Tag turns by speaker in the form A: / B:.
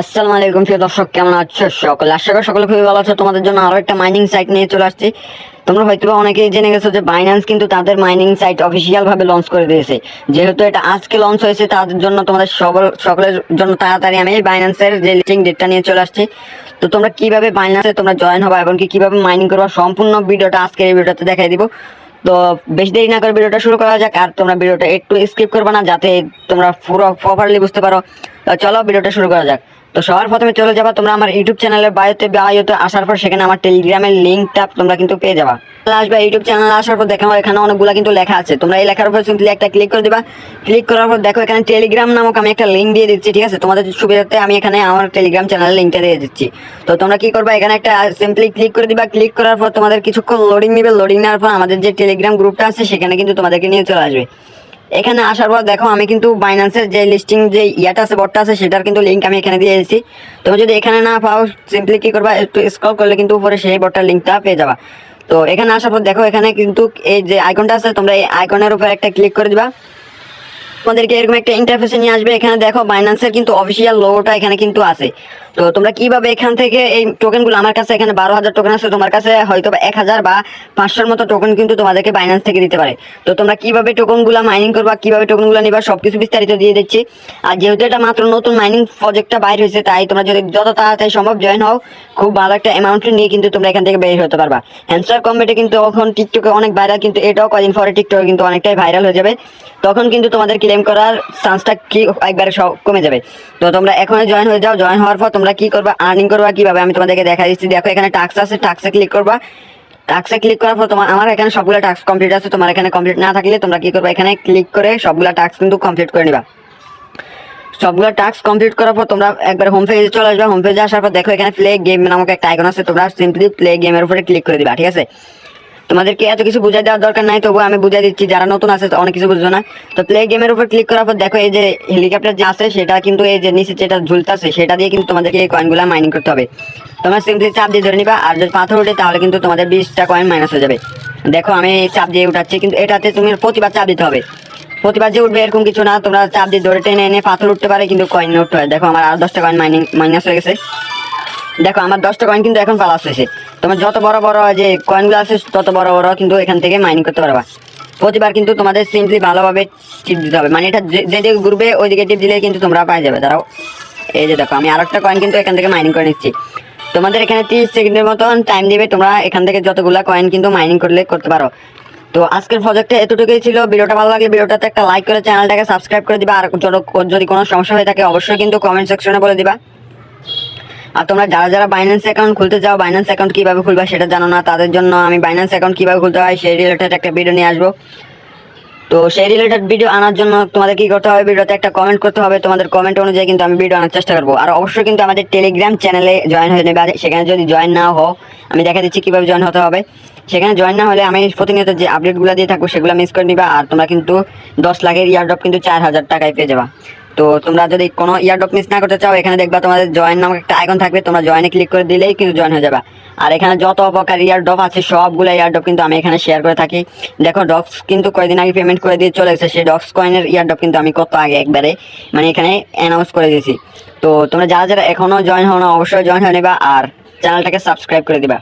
A: আসসালামু আলাইকুম প্রিয় দর্শক, কেমন আছো সকলে? আশা করি সকলে খুবই ভালো আছো। তোমাদের জন্য আরো একটা মাইনিং সাইট নিয়ে চলে আসছি। তোমরা হয়তো অনেকেই জেনে গেছো যে বাইন্যান্স কিন্তু তাদের মাইনিং সাইট অফিসিয়াল ভাবে লঞ্চ করে দিয়েছে। যেহেতু এটা আজকে লঞ্চ হয়েছে, তাদের জন্য তোমাদের সকলের জন্য তাড়াতাড়ি আমি বাইন্যান্সের যে লিস্টিং ডেটটা নিয়ে চলে আসছি। তো তোমরা কিভাবে বাইন্যান্সে তোমরা জয়েন হবে এবং কিভাবে মাইনিং করবা সম্পূর্ণ ভিডিওটা আজকের এই ভিডিওতে দেখাই দিব। তো বেশি দেরি না করে ভিডিওটা শুরু করা যাক। আর তোমরা ভিডিওটা একটু স্কিপ করবে না, যাতে তোমরা পুরো প্রপারলি বুঝতে পারো। তো চলো ভিডিওটা শুরু করা যাক। তো সবার প্রথমে চলে যাবা তোমরা আমার ইউটিউব চ্যানেলের বায়োতে আসার পর সেখানে আমার টেলিগ্রামের লিঙ্কটা তোমরা কিন্তু পেয়ে যাবা। আসবে ইউটিউব চ্যানেলে আসার পর দেখো এখানে অনেকগুলো কিন্তু লেখা আছে। তোমরা এই লেখার উপর সিম্পলি একটা ক্লিক করে দিবা। ক্লিক করার পর দেখো এখানে টেলিগ্রাম নামক আমি একটা লিঙ্ক দিয়ে দিচ্ছি, ঠিক আছে? তোমাদের সুবিধার্থে আমি এখানে আমার টেলিগ্রাম চ্যানেলের লিঙ্কটা দিয়ে দিচ্ছি। তো তোমরা কি করবা, এখানে একটা সিম্পলি ক্লিক করে দিবা। ক্লিক করার পর তোমাদের কিছুক্ষণ লোডিং নেবে। লোডিং নেওয়ার পর আমাদের যে টেলিগ্রাম গ্রুপটা আছে সেখানে কিন্তু তোমাদেরকে নিয়ে চলে আসবে। এখানে আসার পর দেখো আমি কিন্তু বাইন্যান্সের যে লিস্টিং যে ইয়াটা আছে, বটটা আছে, সেটার কিন্তু লিঙ্ক আমি এখানে দিয়ে দিয়েছি। তুমি যদি এখানে না পাও সিম্পলি কি করবা, একটু স্ক্রল করলে কিন্তু উপরে সেই বটটার লিঙ্কটা পেয়ে যাবা। তো এখানে আসার পর দেখো এখানে কিন্তু এই যে আইকনটা আছে, তোমরা এই আইকনের উপর একটা ক্লিক করে দিবা। তোমাদেরকে এরকম একটা ইন্টারফেসে নিয়ে আসবে। এখানে দেখো বাইন্যান্সের কিন্তু অফিসিয়াল লোগোটা এখানে কিন্তু আছে। তো তোমরা কিভাবে এখান থেকে এই টোকেনগুলো, আমার কাছে এখানে 12,000 টোকেন আছে, তোমার কাছে হয়তো 1,000 বা 500-র মতো টোকেন কিন্তু তোমাদেরকে বাইন্যান্স থেকে দিতে পারে। তো তোমরা কিভাবে টোকেনগুলো মাইনিং করবা, কিভাবে টোকেনগুলো নিবা, সবকিছু বিস্তারিত দিয়ে দিচ্ছি। আর যেহেতু এটা মাত্র নতুন মাইনিং প্রজেক্টটা বাইর হয়েছে, তাই তোমরা যদি যত তাড়াতাড়ি সম্ভব জয়েন হও, খুব ভালো একটা অ্যামাউন্ট নিয়ে কিন্তু তোমরা এখান থেকে বের হতে পারবা। হ্যামস্টার কম্বেটে কিন্তু এখন টিকটকে অনেক ভাইরাল, কিন্তু এটাও কদিন পরে টিকটকে কিন্তু অনেকটাই ভাইরাল হয়ে যাবে। তখন কিন্তু তোমাদের ক্লেম করার চান্সটা কি একবারে কমে যাবে। তো তোমরা এখনই জয়েন হয়ে যাও। জয়েন হওয়ার পর তোমরা কি করবা, আর্নিং করবা কিভাবে আমি তোমাদেরকে দেখা দিচ্ছি। দেখো এখানে টাস্ক আছে, টাস্কে ক্লিক করবা। টাস্কে ক্লিক করার পর আমার এখানে সবগুলো টাস্ক কমপ্লিট আছে। তোমার এখানে কমপ্লিট না থাকলে তোমরা কি করবা, এখানে ক্লিক করে সবগুলো টাস্ক কিন্তু কমপ্লিট করে নিবা। সবগুলো টাস্ক কমপ্লিট করার পর তোমরা একবার হোম পেজে চলে আসবে। হোম পেজে আসার পর দেখো এখানে প্লে গেম নামক একটা আইকন আছে, তোমরা সিম্পলি প্লে গেমের উপরে ক্লিক করে দিবা, ঠিক আছে? তোমাদেরকে এত কিছু বুঝাই দেওয়ার দরকার নাই, তবুও আমি বুঝাই দিচ্ছি, যারা নতুন আছে অনেক কিছু বুঝছো না। তো প্লে গেমের উপর ক্লিক করার পর দেখো এই যে হেলিকপ্টার যে আছে সেটা কিন্তু এই যে নিচে যেটা ঝুলতেছে সেটা দিয়ে কিন্তু তোমাদেরকে এই কয়েনগুলো মাইনিং করতে হবে। তোমরা সিম্পলি চাপ দিয়ে ধরে নিবা, আর যদি পাথর ওঠে তাহলে কিন্তু তোমাদের 20টা কয়েন মাইনাস হয়ে যাবে। দেখো আমি চাপ দিয়ে উঠাচ্ছি, কিন্তু এটাতে তুমি প্রতিবার চাপ দিতে হবে। প্রতিবার যে উঠবে এরকম কিছু না, তোমরা চাপ দিয়ে ধরে টেনে এনে পাথর উঠতে পারে, কিন্তু কয়েন উঠতে হয়। দেখো আমার আর 10টা কয়েন মাইনাস হয়ে গেছে। দেখো আমার 10টা কয়েন কিন্তু এখন প্লাস হয়েছে। তোমার যত বড় বড় যে কয়েনগুলো আছে তত বড় বড় কিন্তু এখান থেকে মাইনিং করতে পারবা। প্রতিবার কিন্তু তোমাদের সিম্পলি ভালোভাবে টিপ দিতে হবে, মানে এটা যেদিকে ঘুরবে ওই দিকে টিপ দিলে কিন্তু তোমরা পাই যাবে। দাঁড়াও, এই যে দেখো আমি আরেকটা কয়েন কিন্তু এখান থেকে মাইনিং করে নিচ্ছি। তোমাদের এখানে 30 সেকেন্ডের মতন টাইম দিবে, তোমরা এখান থেকে যতগুলা কয়েন কিন্তু মাইনিং করতে পারো। তো আজকের প্রজেক্টে এতটুকুই ছিল। ভিডিওটা ভালো লাগলে ভিডিওটাতে একটা লাইক করে চ্যানেলটাকে সাবস্ক্রাইব করে দিবা। আর যদি কোনো সমস্যা হয়ে থাকে অবশ্যই কিন্তু কমেন্ট সেকশনে বলে দিবা। আর তোমরা যারা বাইন্যান্স অ্যাকাউন্ট খুলতে চাও, বাইন্যান্স অ্যাকাউন্ট কিভাবে খুলবা সেটা জানো না, তাদের জন্য আমি বাইন্যান্স অ্যাকাউন্ট কিভাবে খুলতে হয় সেই রিলেটেড একটা ভিডিও নিয়ে আসবো। তো সেই রিলেটেড ভিডিও আনার জন্য তোমাদের কি করতে হবে, ভিডিওতে একটা কমেন্ট করতে হবে। তোমাদের কমেন্ট অনুযায়ী কিন্তু আমি ভিডিও আনার চেষ্টা করবো। আর অবশ্যই কিন্তু আমাদের টেলিগ্রাম চ্যানেলে জয়েন হয়ে নেবে। সেখানে যদি জয়েন না হও, আমি দেখা দিচ্ছি কিভাবে জয়েন হতে হবে। সেখানে জয়েন না হলে আমি প্রতিনিয়ত যে আপডেটগুলো দিয়ে থাকবো সেগুলো মিস করে নিবা। আর তোমরা কিন্তু 10 লাখের ইয়ারড্রপ কিন্তু 4,000 টাকায় পেয়ে যাবা। তো তোমরা যদি কোনো ইয়ারড্রপ মিস না করতে চাও, এখানে দেখবা তোমাদের জয়েন নামক একটা আইকন থাকবে, তোমরা জয়েনে ক্লিক করে দিলেই কিন্তু জয়েন হয়ে যাবে। আর এখানে যত প্রকার ইয়ারড্রপ আছে সবগুলো ইয়ারড্রপ কিন্তু আমি এখানে শেয়ার করে থাকি। দেখো ডক্স কিন্তু কয়েকদিন আগে পেমেন্ট করে দিয়ে চলে গেছে, সেই ডক্স কয়েনের ইয়ারড্রপ কিন্তু আমি কত আগে একবারে মানে এখানে অ্যানাউন্স করে দিয়েছি। তো তোমরা যারা এখনো জয়েন হও না অবশ্যই জয়েন হয়ে নেবা আর চ্যানেলটাকে সাবস্ক্রাইব করে দিবা।